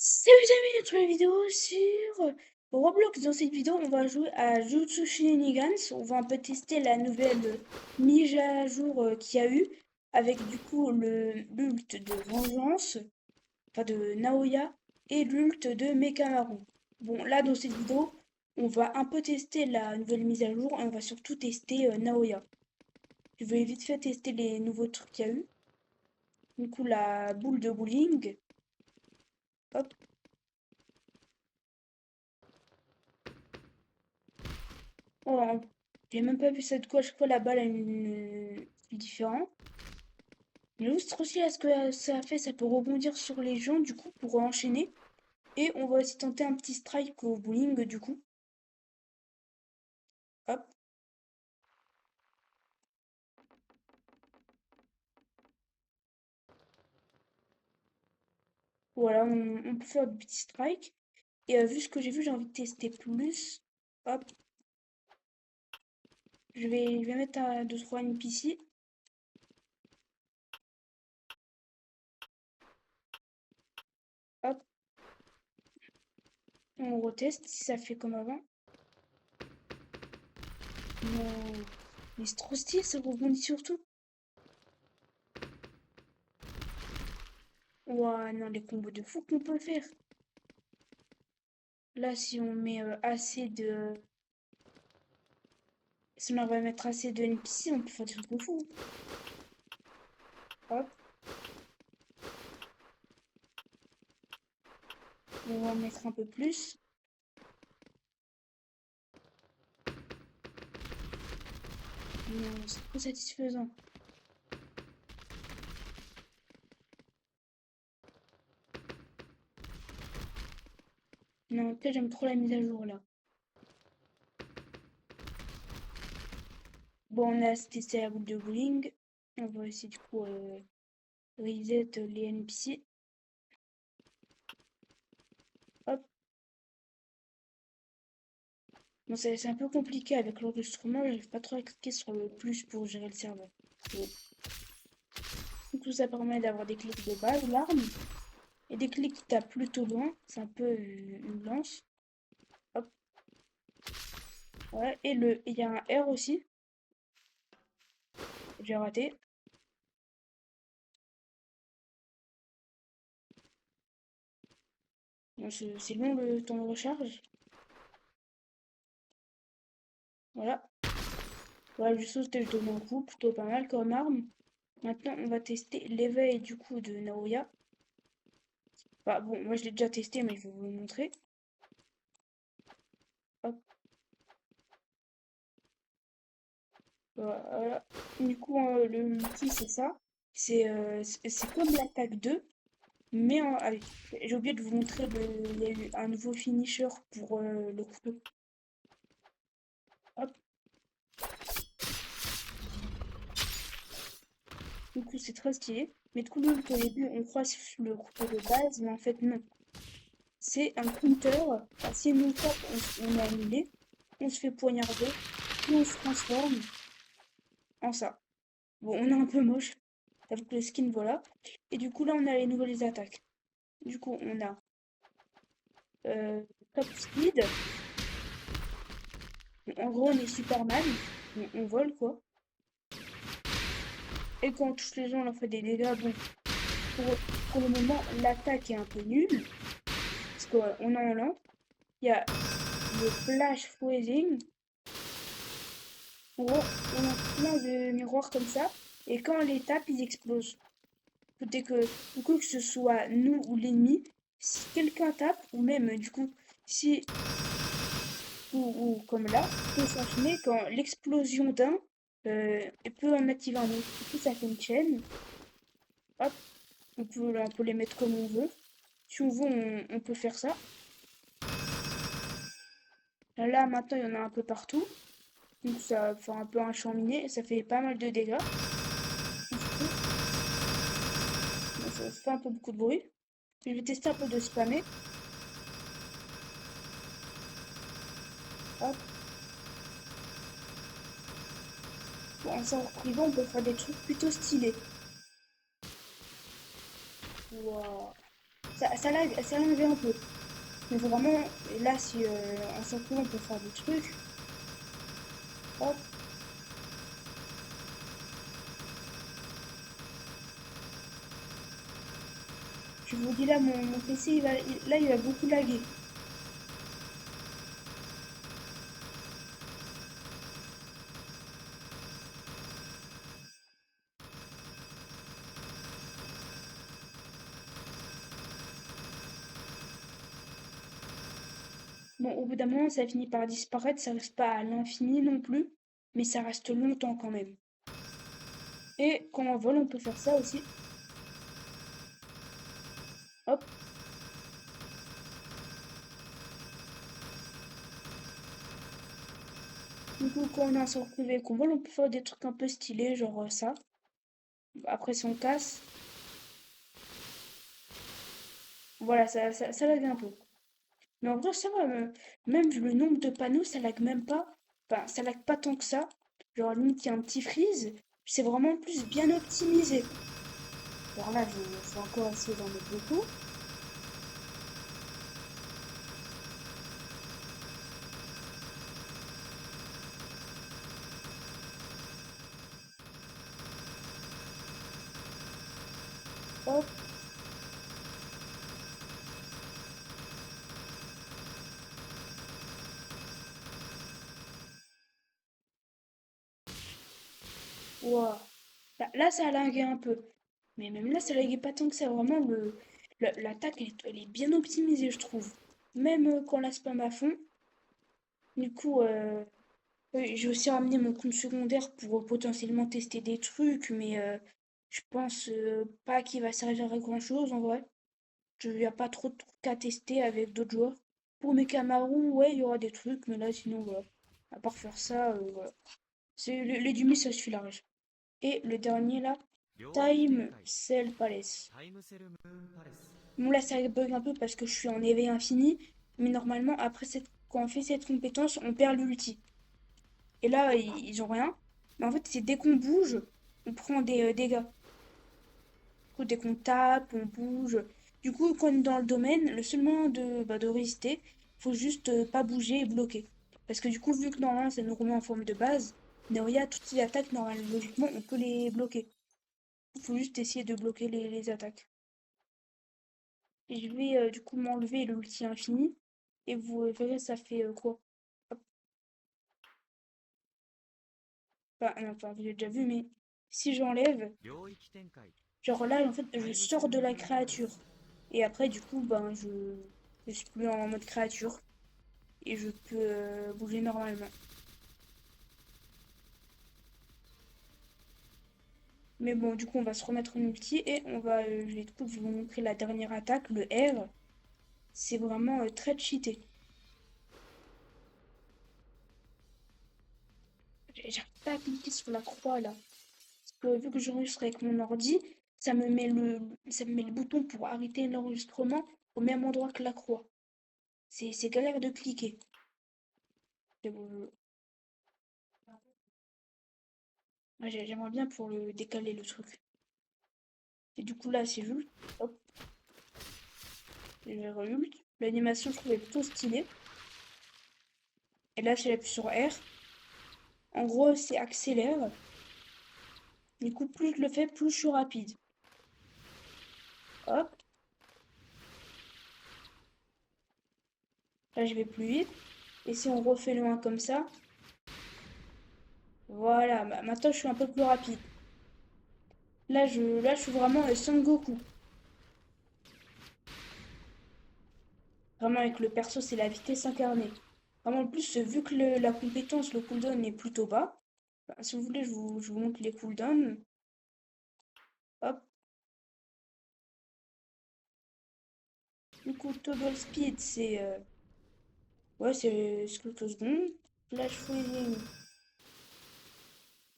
Salut les amis, notre nouvelle vidéo sur Roblox. Dans cette vidéo, on va jouer à Jutsu Shenanigans. On va un peu tester la nouvelle mise à jour qu'il y a eu avec du coup l'ult de Vengeance, enfin de Naoya, et l'ult de Mekamaru. Bon, là dans cette vidéo, on va un peu tester la nouvelle mise à jour et on va surtout tester Naoya. Je vais vite fait tester les nouveaux trucs qu'il y a eu. Du coup, la boule de bowling. Hop. Oh, j'ai même pas vu ça de quoi à chaque fois la balle a une fil différent. Mais juste aussi là ce que ça fait, ça peut rebondir sur les gens du coup pour enchaîner. Et on va aussi tenter un petit strike au bowling du coup. Hop, voilà, on peut faire des petits strikes. Et vu ce que j'ai vu, j'ai envie de tester plus. Hop, je vais mettre à 2-3 NPC. Hop, on reteste si ça fait comme avant. Non, mais c'est trop stylé, ça rebondit surtout. Ouah, non, les combos de fou qu'on peut faire. Là, si on met assez de... Si on va mettre assez de NPC, on peut faire des trucs de fou. Hop, on va en mettre un peu plus. Non, c'est trop satisfaisant. Non, en tout cas, j'aime trop la mise à jour là. Bon, on a testé la boule de bowling. On va essayer du coup reset les NPC. Hop. Bon, c'est un peu compliqué avec l'enregistrement. J'arrive pas trop à cliquer sur le plus pour gérer le serveur. Bon. Du coup, ça permet d'avoir des clics de base, l'arme. Et des clics qui tapent plutôt loin. C'est un peu une lance. Hop. Ouais. Et il y a un R aussi. J'ai raté. Bon, c'est long le temps de recharge. Voilà. Voilà, je sautais, je donne un coup, plutôt pas mal comme arme. Maintenant, on va tester l'éveil du coup de Naoya. Enfin, bon, moi je l'ai déjà testé, mais je vais vous le montrer. Hop, voilà. Du coup, le multi, c'est ça. C'est comme l'attaque 2, mais avec... J'ai oublié de vous montrer, il y a eu un nouveau finisher pour le couteau. Hop, du coup, c'est très stylé. Mais du coup, nous, au début, on croit que c'est le couteau de base, mais en fait, non. C'est un counter. Enfin, si nous tape, on est annulé. On se fait poignarder. Puis on se transforme en ça. Bon, on est un peu moche. Avec le skin, voilà. Et du coup, là, on a les nouvelles attaques. Du coup, on a euh, Top Speed. En gros, on est Superman. On vole, quoi. Et quand on touche les gens, on leur fait des dégâts. Bon, pour, pour le moment, l'attaque est un peu nulle. Parce qu'on est en lent. Il y a le Flash Freezing. En gros, on a plein de miroirs comme ça. Et quand on les tape, ils explosent. Dès que, du coup, que ce soit nous ou l'ennemi, si quelqu'un tape, ou même, du coup, si, ou comme là, peut s'enchaîner quand l'explosion d'un peut en activer un autre. Du coup, ça fait une chaîne. Hop, on peut les mettre comme on veut. Si on veut, on peut faire ça. Là, maintenant, il y en a un peu partout. Donc, ça fait un peu un champ miné. Ça fait pas mal de dégâts. Ça fait un peu beaucoup de bruit. Je vais tester un peu de spammer. Hop. Bon, en serveur privé, on peut faire des trucs plutôt stylés. Waouh. Ça lag un peu. Mais vraiment, là, si en circulant, on peut faire des trucs. Hop, je vous dis là, mon PC, là, il va beaucoup laguer. Bon, au bout d'un moment, ça finit par disparaître. Ça reste pas à l'infini non plus, mais ça reste longtemps quand même. Et quand on vole, on peut faire ça aussi. Hop, du coup, quand on est en sort privé et qu'on vole, on peut faire des trucs un peu stylés, genre ça. Après, si on casse, voilà, ça lag un peu. Mais en vrai, ça va, même vu le nombre de panneaux, ça lag même pas. Enfin, ça lag pas tant que ça. Genre, limite, il y a un petit freeze. C'est vraiment plus bien optimisé. Alors là, je vais encore essayer d'en mettre beaucoup. Hop, wow. Là, ça a lagué un peu. Mais même là, ça laguait pas tant que ça. Vraiment, l'attaque, elle est bien optimisée, je trouve. Même quand la spam à fond. Du coup, oui, j'ai aussi ramené mon compte secondaire pour potentiellement tester des trucs, mais je pense pas qu'il va servir à grand-chose en vrai. Il n'y a pas trop de trucs à tester avec d'autres joueurs. Pour mes Camarous, ouais, il y aura des trucs, mais là, sinon, voilà. À part faire ça, voilà. Les Dumis, ça suffit large. Et le dernier, là, Time Cell Palace. Bon, là, ça bug un peu parce que je suis en éveil infini, mais normalement, quand on fait cette compétence, on perd l'ulti. Et là, ils ont rien. Mais en fait, c'est dès qu'on bouge, on prend des dégâts. Du coup, dès qu'on tape, on bouge. Du coup, quand on est dans le domaine, le seul moyen de résister, faut juste pas bouger et bloquer. Parce que du coup, vu que normalement, ça nous remet en forme de base, Neoya, toutes les attaques, normalement, logiquement, on peut les bloquer. Il faut juste essayer de bloquer les attaques. Et je vais du coup m'enlever l'ulti infini. Et vous verrez, ça fait quoi? Hop. Enfin, vous avez déjà vu, mais si j'enlève, genre là, en fait, je sors de la créature. Et après, du coup, ben, je suis plus en mode créature. Et je peux bouger normalement. Mais bon, du coup, on va se remettre en ulti et je vais du coup vous montrer la dernière attaque, le R. C'est vraiment très cheaté. J'arrive pas à cliquer sur la croix là. Parce que vu que j'enregistre avec mon ordi, ça me met le bouton pour arrêter l'enregistrement au même endroit que la croix. C'est galère de cliquer. Mais bon, ouais, j'aimerais bien pour le décaler le truc. Et du coup là, c'est juste, hop, je re-ult. L'animation, je trouvais plutôt stylée. Et là, si j'appuie sur R, en gros, c'est accélère. Du coup, plus je le fais, plus je suis rapide. Hop, là, je vais plus vite. Et si on refait le 1 comme ça, voilà, maintenant, je suis un peu plus rapide. Là, je suis vraiment Son Goku. Vraiment, avec le perso, c'est la vitesse incarnée. Vraiment, en plus, vu que la compétence, le cooldown est plutôt bas, bah, si vous voulez, je vous montre les cooldowns. Hop, du coup, toggle speed, c'est quelques secondes. Flash freezing,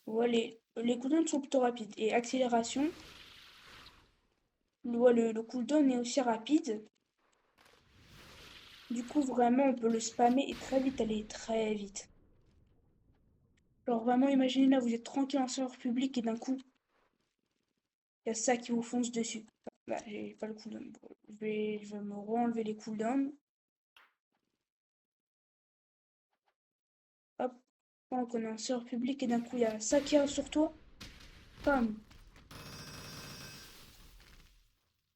voilà, les cooldowns sont plutôt rapides. Et accélération, le cooldown est aussi rapide. Du coup, vraiment, on peut le spammer et très vite aller très vite. Genre, vraiment, imaginez là, vous êtes tranquille en serveur public et d'un coup, il y a ça qui vous fonce dessus. Bah, j'ai pas le cooldown. Bon, je vais me re-enlever les cooldowns. Hop. Pendant qu'on est en serveur public et d'un coup il y a ça qui arrive sur toi. Bam.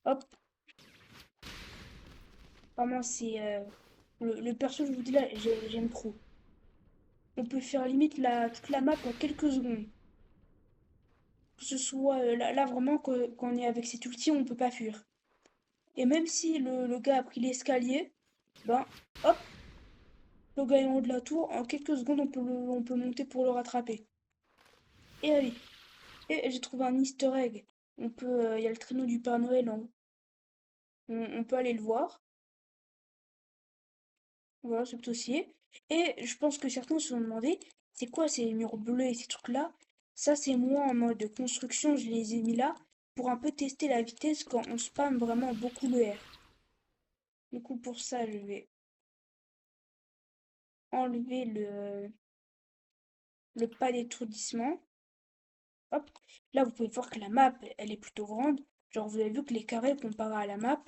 Hop. Vraiment, c'est le perso, je vous dis là, j'aime trop. On peut faire limite toute la map en quelques secondes. Que ce soit là, vraiment, quand on est avec cet ulti, on peut pas fuir. Et même si le gars a pris l'escalier, ben, hop, le gars est en haut de la tour, en quelques secondes, on peut monter pour le rattraper. Et allez, et j'ai trouvé un easter egg. Il y a le traîneau du Père Noël en haut. On peut aller le voir. Voilà, ce dossier. Et je pense que certains se sont demandé, c'est quoi ces murs bleus et ces trucs-là? Ça, c'est moi en mode construction, je les ai mis là pour un peu tester la vitesse quand on spamme vraiment beaucoup le R. Du coup, pour ça, je vais enlever le pas d'étourdissement. Hop. Là, vous pouvez voir que la map, elle est plutôt grande. Genre, vous avez vu que les carrés comparés à la map,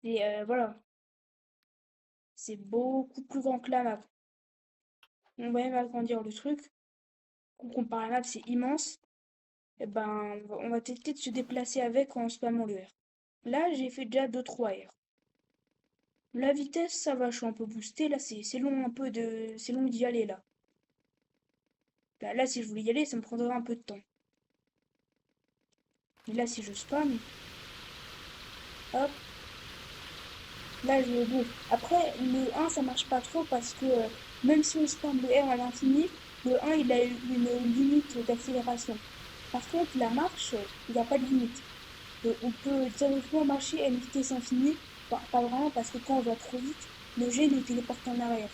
et voilà, c'est beaucoup plus grand que la map. On va même agrandir le truc. Comparé à la map, c'est immense. Eh ben, on va tester de se déplacer avec en spammant le R. Là, j'ai fait déjà 2-3 R. La vitesse, ça va, je suis un peu boosté. Là, c'est long un peu c'est long d'y aller là. Là, si je voulais y aller, ça me prendrait un peu de temps. Mais là, si je spam, hop, là, bon. Après, le 1, ça marche pas trop parce que même si on spam le R à l'infini, le 1, il a une limite d'accélération. Par contre, la marche, il n'y a pas de limite. On peut théoriquement marcher à une vitesse infinie, pas vraiment parce que quand on va trop vite, le jet nous téléporte en arrière.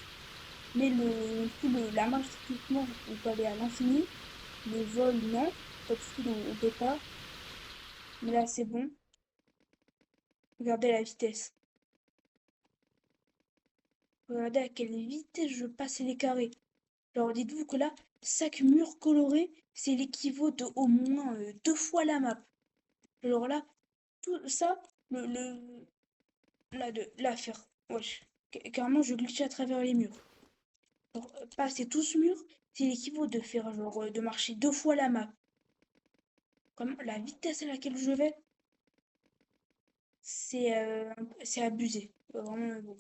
Mais la marche, typiquement, on peut aller à l'infini. Le vol, non. Pas de suite, on peut pas. Mais là, c'est bon. Regardez la vitesse. Regardez à quelle vitesse je passe les carrés. Alors, dites-vous que là, chaque mur coloré, c'est l'équivalent de au moins 2 fois la map. Alors là, tout ça, là, faire. Wesh. Carrément, je glitch à travers les murs. Alors, passer tout ce mur, c'est l'équivalent de faire, genre, de marcher 2 fois la map. Comme la vitesse à laquelle je vais, c'est c'est abusé. Vraiment, bon.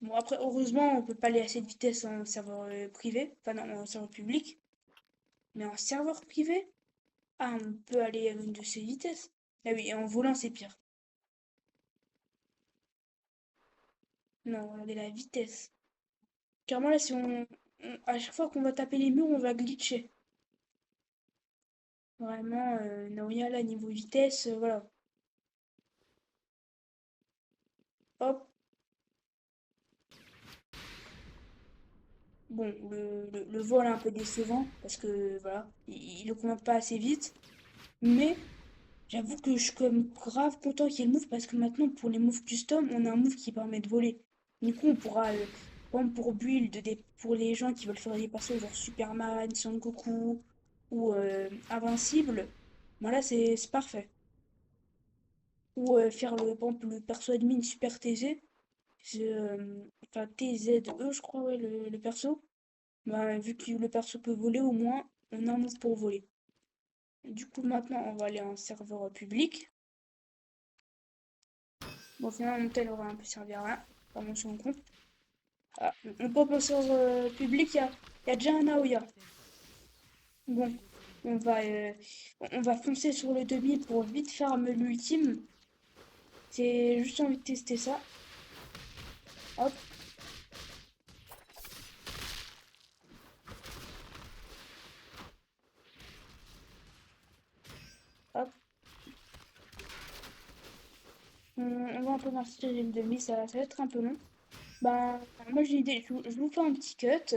Bon, après, heureusement, on peut pas aller à cette vitesse en serveur privé, enfin non, en serveur public. Mais en serveur privé, ah, on peut aller à une de ces vitesses. Ah oui, et en volant, c'est pire. Non, regardez la vitesse. Carrément, là, si à chaque fois qu'on va taper les murs, on va glitcher. Vraiment, Naoya, là, niveau vitesse, voilà. Hop. Bon, le vol est un peu décevant parce que voilà, il augmente pas assez vite. Mais j'avoue que je suis quand même grave content qu'il y ait le move parce que maintenant pour les moves custom, on a un move qui permet de voler. Du coup, on pourra, par exemple, pour pour les gens qui veulent faire des persos genre Superman, Son Goku ou Invincible, ben là c'est parfait. Ou faire par exemple, le perso admin Super TZ, enfin TZE je crois, ouais, le perso. Bah, vu que le perso peut voler, au moins, on a un move pour voler. Du coup, maintenant, on va aller en serveur public. Bon, finalement, mon tel aura un peu servi à rien. Pas mon sur compte. Ah, on pop au serveur public, il y a déjà un Aoya. Bon, on va foncer sur le demi pour vite farm l'ultime. J'ai juste envie de tester ça. Hop, hop. On va un peu d'installer le demi, ça va être un peu long. Bah, moi j'ai une idée, je vous fais un petit cut.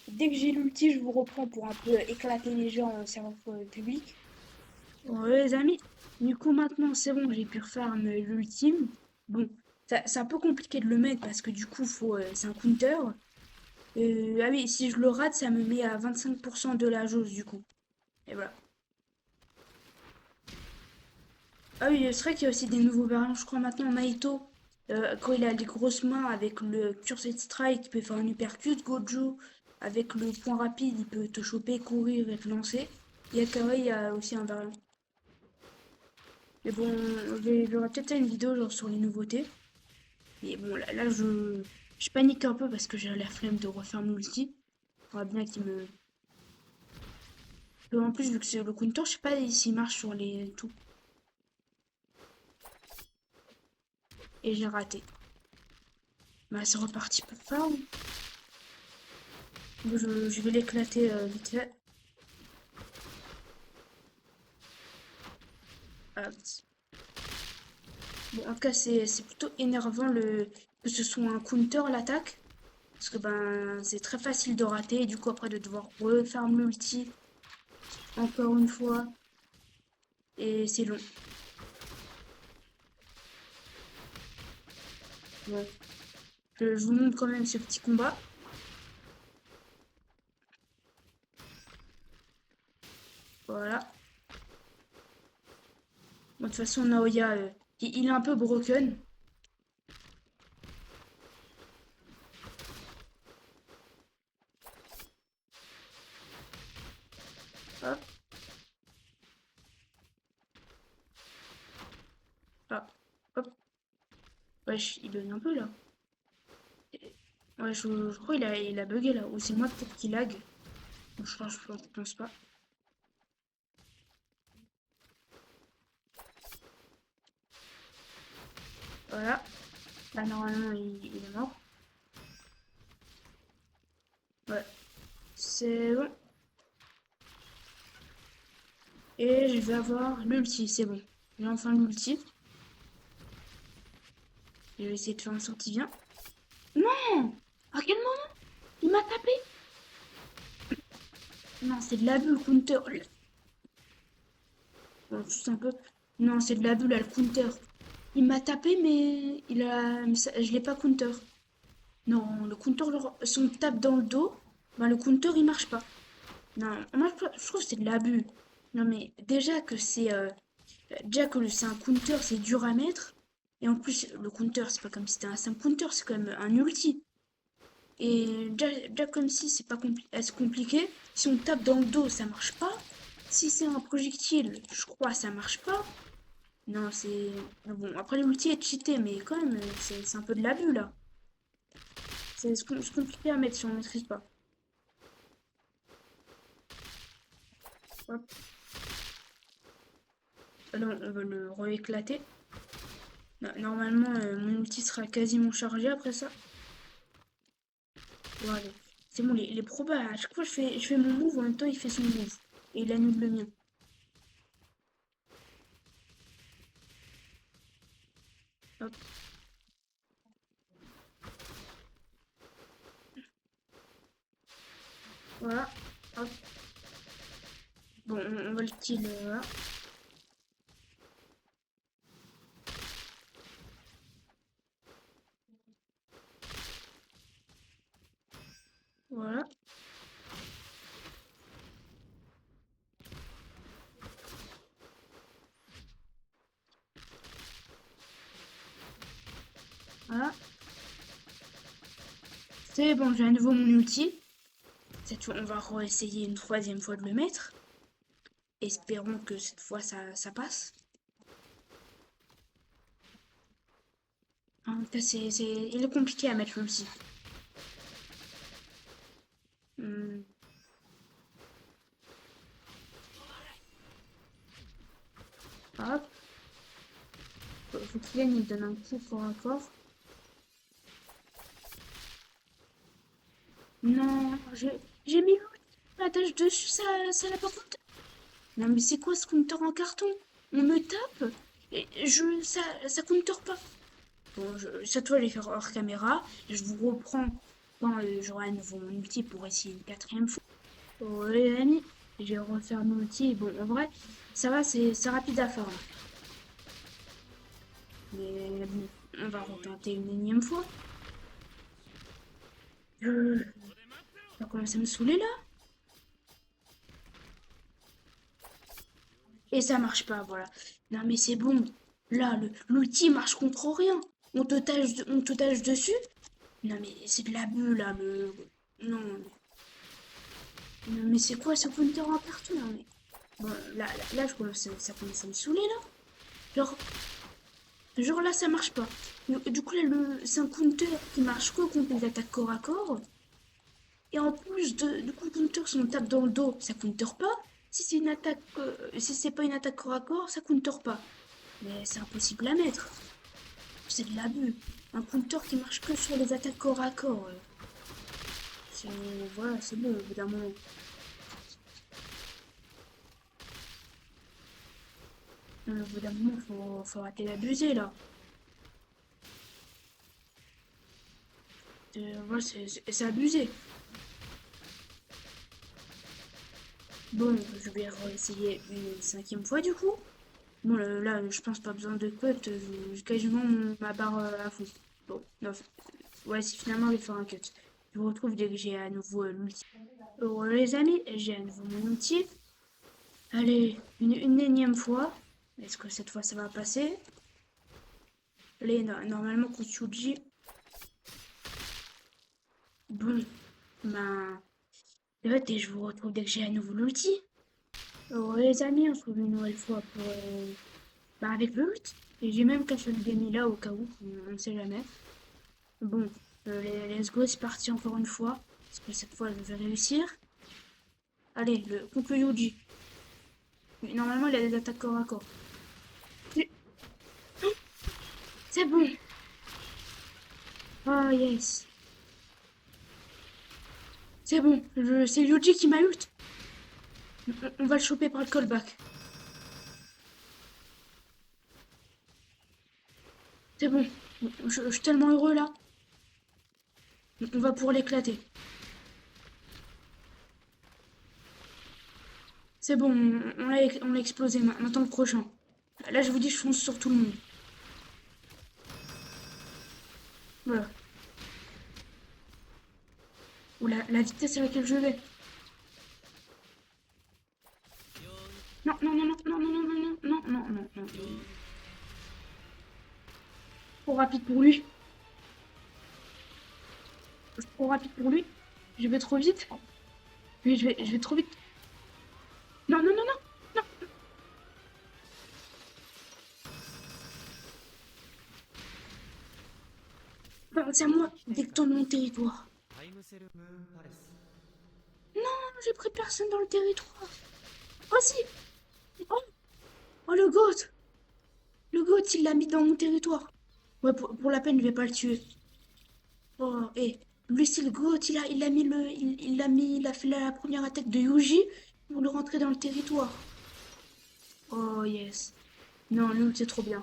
Dès que j'ai l'ulti, je vous reprends pour un peu éclater les gens au serveur public. Ouais, les amis, du coup maintenant c'est bon, j'ai pu refaire l'ultime. Bon, c'est un peu compliqué de le mettre parce que du coup c'est un counter. Ah oui, si je le rate, ça me met à 25% de la jauge du coup. Et voilà. Ah oui, c'est vrai qu'il y a aussi des nouveaux variants, je crois maintenant Naito. Quand il a les grosses mains avec le Cursed Strike, il peut faire un uppercut. Gojo, avec le point rapide, il peut te choper, courir et te lancer. Yakawa, il y a aussi un variant. Mais bon, j'aurai peut-être une vidéo genre sur les nouveautés. Mais bon, là je panique un peu parce que j'ai la flemme de refaire mon ulti. Faudra bien qu'il me. En plus, vu que c'est le counter, je sais pas s'il marche sur les tout. Et j'ai raté. Bah, c'est reparti pour ça. Bon, je vais l'éclater vite fait. Ah, bon, en tout cas, c'est plutôt énervant que ce soit un counter l'attaque. Parce que ben c'est très facile de rater et du coup après de devoir refaire multi encore une fois. Et c'est long. Bon, je vous montre quand même ce petit combat. Voilà. Bon, de toute façon, Naoya, il est un peu broken. Hop, là, hop. Wesh, il bug un peu là. Ouais, je crois qu'il a bugué là. Ou c'est moi peut-être qui lag. Bon, je pense pas. Voilà. Là, normalement, il est mort. Ouais, c'est bon. Et je vais avoir l'ulti, c'est bon. J'ai enfin l'ulti. Je vais essayer de faire en sorte qu'il vient. Non! À quel moment? Il m'a tapé! Non, c'est de l'abus le counter. Bon, juste un peu. Non, c'est de l'abus là, le counter. Il m'a tapé, mais je l'ai pas counter. Non, le counter, si on tape dans le dos, ben le counter il marche pas. Non, moi je trouve que c'est de l'abus. Non, mais déjà que c'est un counter, c'est dur à mettre. Et en plus, le counter, c'est pas comme si c'était un simple counter, c'est quand même un ulti. Et déjà comme si c'est pas assez compliqué, si on tape dans le dos, ça marche pas. Si c'est un projectile, je crois, ça marche pas. Non, c'est. Bon, après l'ulti est cheaté, mais quand même, c'est un peu de l'abus là. C'est compliqué à mettre si on maîtrise pas. Hop. Alors, on va le rééclater. Normalement, mon ulti sera quasiment chargé après ça. Voilà. C'est bon, les probas, à chaque fois je fais mon move, en même temps il fait son move. Et il annule le mien. Hop, voilà. Hop. Bon, on va le kill là. Voilà. Voilà. C'est bon, j'ai à nouveau mon ulti. Cette fois, on va réessayer une troisième fois de le mettre. Espérons que cette fois ça passe. En tout cas, il est compliqué à mettre l'ulti. Hmm. Hop. Faut qu'il gagne, il donne un coup pour un corps. Non, j'ai mis la tâche dessus, ça l'a pas compté. Non mais c'est quoi ce compteur en carton? On me tape et ça compteur pas. Bon, cette fois je vais faire hors caméra. Je vous reprends quand j'aurai un nouveau mon outil pour essayer une quatrième fois. Bon les amis, je vais refaire mon outil. Bon en vrai, ça va, c'est rapide à faire, hein. Mais bon, on va retenter une énième fois. Je... Ça commence à me saouler là. Et ça marche pas, voilà. Non mais c'est bon. Là, l'outil marche contre rien. On te tâche dessus. Non mais c'est de l'abus là, le... Non, non mais c'est quoi ce counter en partout, non mais... Bon, là, ça commence à me saouler là. Genre, genre là ça marche pas. Du coup là, c'est un counter qui marche que contre les attaques corps à corps. Et en plus du coup, counter, si on tape dans le dos, ça counter pas. Si c'est une attaque, si c'est pas une attaque corps à corps, ça counter pas. Mais c'est impossible à mettre. C'est de l'abus. Un counter qui marche que sur les attaques corps à corps. C'est, voilà, c'est bon, au bout d'un moment. Au bout d'un moment, faut arrêter d'abuser là. Voilà, c'est abusé. Bon, je vais essayer une cinquième fois du coup. Bon, là, je pense pas besoin de cut. J'ai quasiment ma barre à fond. Bon, non, ouais, si finalement je vais faire un cut. Je vous retrouve dès que j'ai à nouveau l'ulti. Alors, les amis, j'ai à nouveau mon ulti. Allez, une énième fois. Est-ce que cette fois ça va passer? Allez, normalement, Kuchuji. Bon, ben, et je vous retrouve dès que j'ai à nouveau l'ulti. Alors, les amis, on se retrouve une nouvelle fois pour, bah, avec le ult. Et j'ai même caché le démi là au cas où, on ne sait jamais. Bon, let's go, c'est parti encore une fois. Parce que cette fois, je vais réussir. Allez, contre le Yuji. Normalement, il a des attaques corps à corps. C'est bon. Oh, yes. C'est bon. C'est Yuji qui m'a ult. On va le choper par le callback. C'est bon. Je suis tellement heureux là. On va pouvoir l'éclater. C'est bon, on l'a explosé. Maintenant le prochain. Là, je vous dis, je fonce sur tout le monde. Voilà. Ou la vitesse à laquelle je vais. Non, non, non, non, non, non, non, non, non, non, non, non, non. Trop rapide pour lui. Je suis trop rapide pour lui. Je vais trop vite. Oui, je vais trop vite. Non, non, non, non, non. Enfin, c'est à moi dès que de mon territoire. Non, j'ai pris personne dans le territoire. Oh si. Oh, oh le goat. Le goat, il l'a mis dans mon territoire. Ouais, pour la peine, je vais pas le tuer. Oh, et lui, c'est le goat. Il a mis il a fait la première attaque de Yuji pour le rentrer dans le territoire. Oh yes. Non, lui, c'est trop bien.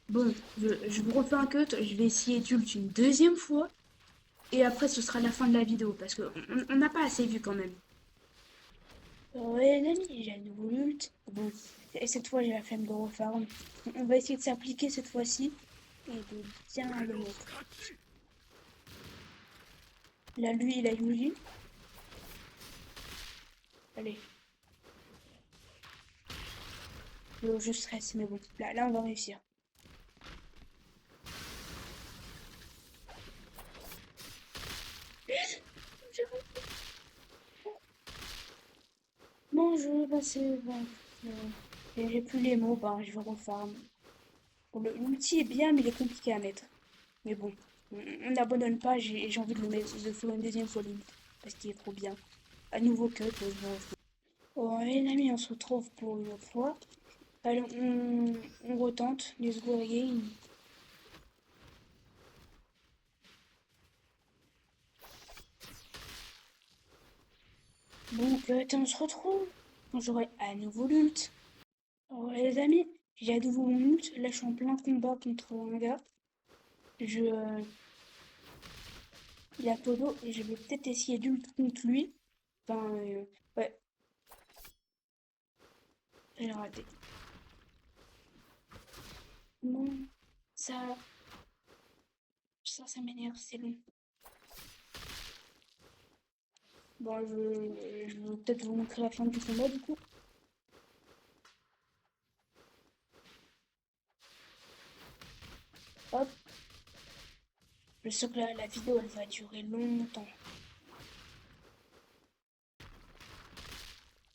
Bon, je vous refais un cut. Je vais essayer d'ult une deuxième fois. Et après, ce sera la fin de la vidéo parce que on n'a pas assez vu quand même. Ouais, les amis, j'ai un nouveau ult. Bon, et cette fois, j'ai la flemme de refarm. On va essayer de s'appliquer cette fois-ci et de bien le mettre. Là, lui, il a Yuji. Allez, je stresse, mais bon, là, on va réussir. Bon, je bah, c'est bon. J'ai plus les mots, bah, je vais refarm. Bon, l'outil est bien, mais il est compliqué à mettre. Mais bon, on n'abandonne pas, j'ai envie de le mettre, de faire une deuxième fois l'ult, parce qu'il est trop bien. À nouveau cut, bon, les amis, on se retrouve pour une autre fois. Allez, on retente, let's go again. Donc, on se retrouve quand j'aurai à nouveau l'ult. Alors, les amis, j'ai à nouveau mon ult. Là, je suis en plein combat contre un gars. Je, il a Todo et je vais peut-être essayer d'ult contre lui. Enfin, ouais, j'ai raté. Non, ça, ça m'énerve, c'est long. Bon, je vais peut-être vous montrer la fin du combat du coup. Hop, je sens que la vidéo elle va durer longtemps.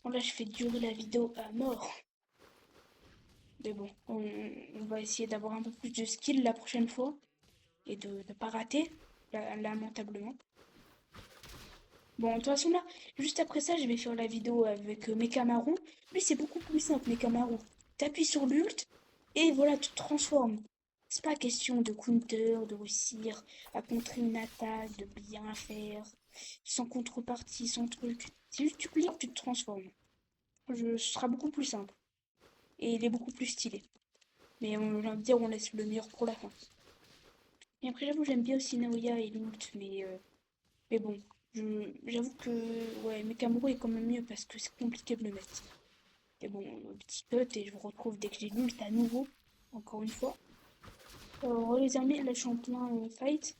Bon, là, je fais durer la vidéo à mort. Mais bon, on va essayer d'avoir un peu plus de skill la prochaine fois et de ne pas rater, lamentablement. Bon, de toute façon, là, juste après ça, je vais faire la vidéo avec Mekamaru. Lui, c'est beaucoup plus simple, Mekamaru. T'appuies sur l'ult et voilà, tu te transformes. C'est pas question de counter, de réussir à contrer une attaque, de bien faire, sans contrepartie, sans truc. C'est juste tu cliques, tu te transformes. Ce sera beaucoup plus simple. Et il est beaucoup plus stylé. Mais j'ai envie de dire, on laisse le meilleur pour la fin. Et après, j'avoue, j'aime bien aussi Naoya et l'ult, mais bon, j'avoue que ouais, Mekamaru est quand même mieux parce que c'est compliqué de le mettre. Et bon, petit cut, et je vous retrouve dès que j'ai l'ult à nouveau, encore une fois. Alors, les amis, là, je suis en plein fight.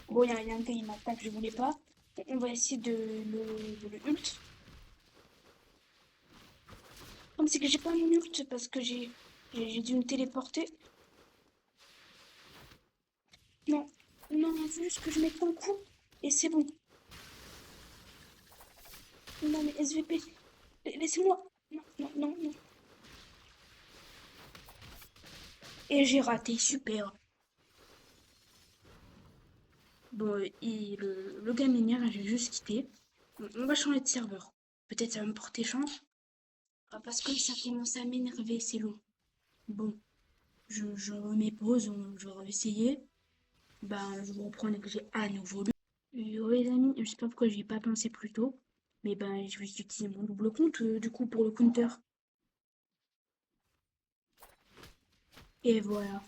Bon, il y a un gars, il m'attaque, je voulais pas. On va essayer de le ult. Comme c'est que j'ai pas mon ult parce que j'ai dû me téléporter. Non, non, il faut juste que je mette un coup et c'est bon. Non, mais SVP, laissez-moi. Non, non, non, non. Et j'ai raté, super. Bon, le gars minière, j'ai juste quitté. On va changer de serveur. Peut-être ça va me porter chance. Ah, parce que ça commence à m'énerver, c'est long. Bon, je remets pause, je vais essayer. Ben, je vous reprends dès que j'ai à nouveau lu. Ouais, les amis, je sais pas pourquoi j'y ai pas pensé plus tôt. Mais ben, je vais utiliser mon double compte, du coup, pour le counter. Et voilà.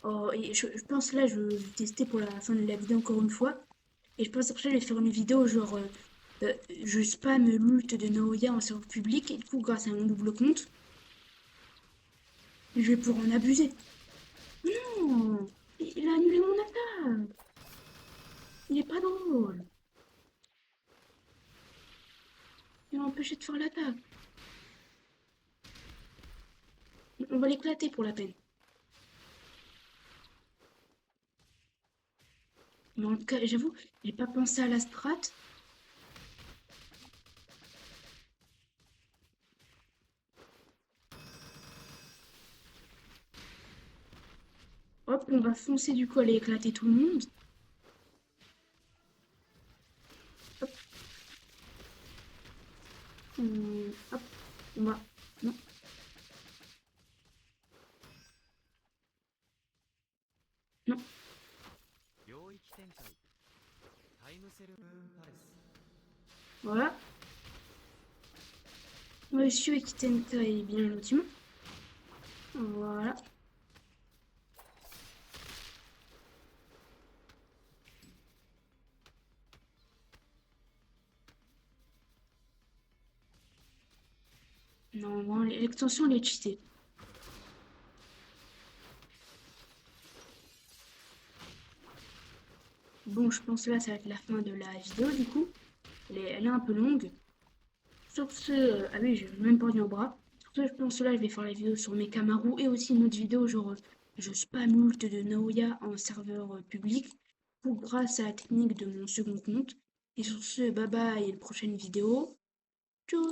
Oh, et je pense là, je vais tester pour la fin de la vidéo encore une fois. Et je pense après, je vais faire une vidéo genre je spam l'ult de Naoya en serveur public. Et du coup, grâce à mon double compte, je vais pouvoir en abuser. Non, il a annulé mon attaque. Il est pas drôle. Il m'a empêché de faire l'attaque. On va l'éclater pour la peine. Mais en tout cas, j'avoue, j'ai pas pensé à la strat. Hop, on va foncer du coup, aller éclater tout le monde. Hop, hop, on va. Non, non. 領域展開タイムセルムーンパレス Voilà. Monsieur Ekitenka est bien lotissement. Voilà. Non, l'extension, elle est cheatée. Bon, je pense que là, ça va être la fin de la vidéo, du coup. Elle est un peu longue. Sur ce, ah oui, j'ai même pas mis au bras. Sur ce, je pense que là, je vais faire la vidéo sur mes Kamaru et aussi une autre vidéo, genre, je spam ult de Naoya en serveur public pour grâce à la technique de mon second compte. Et sur ce, bye bye et la prochaine vidéo.